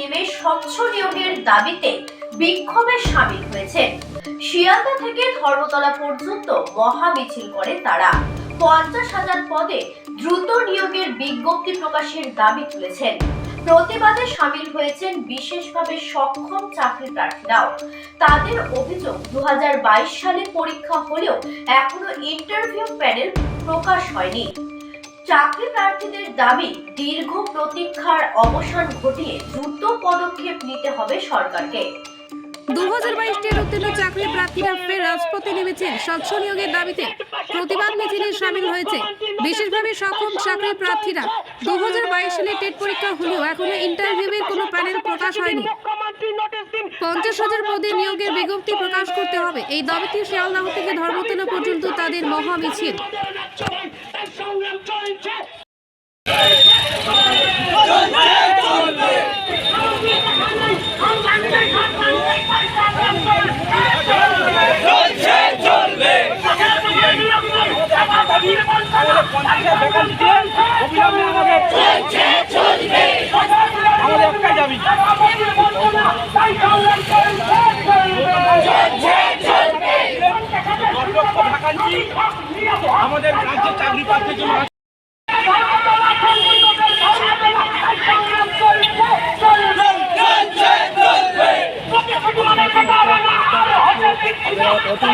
নেমে স্বচ্ছ নিয়োগের দাবিতে বিক্ষোভে সামিল হয়েছেন। শিয়ালদা থেকে ধর্মতলা পর্যন্ত মহা মিছিল করে তারা 50,000 পদে দ্রুত নিয়োগের বিজ্ঞপ্তি প্রকাশের দাবি তুলেছেন। প্রতিবাদে সামিল হয়েছেন বিশেষভাবে সক্ষম চাকরি প্রার্থীরাও। তাদের অভিযোগ 2022 সালে পরীক্ষা হলেও এখনো ইন্টারভিউ প্যানেল প্রকাশ হয়নি। চাকরি প্রার্থীদের দাবি দীর্ঘ প্রতীক্ষার অবসান ঘটিয়ে দ্রুত পদক্ষেপ নিতে হবে সরকারকে। 2022 উত্তীর্ণ চাকরি প্রার্থীরা ফের রাজপথে নেমেছেন স্বচ্ছ নিয়োগের দাবিতে। প্রতিবাদ মিছিলে সামিল হয়েছে বিশেষভাবে সক্ষম চাকরি প্রার্থীরা। 2022 সালে টেট পরীক্ষা হলেও এখনো ইন্টারভিউয়ের কোনো প্যানেল প্রকাশ হয়নি। 50,000 পদে নিয়োগের বিজ্ঞপ্তি প্রকাশ করতে হবে। এই দাবিতে শিয়ালদহ থেকে ধর্মতলা পর্যন্ত তাদের মহা মিছিল। আমাদের রাজ্যে চাকরি প্রার্থীর জন্য প্রথম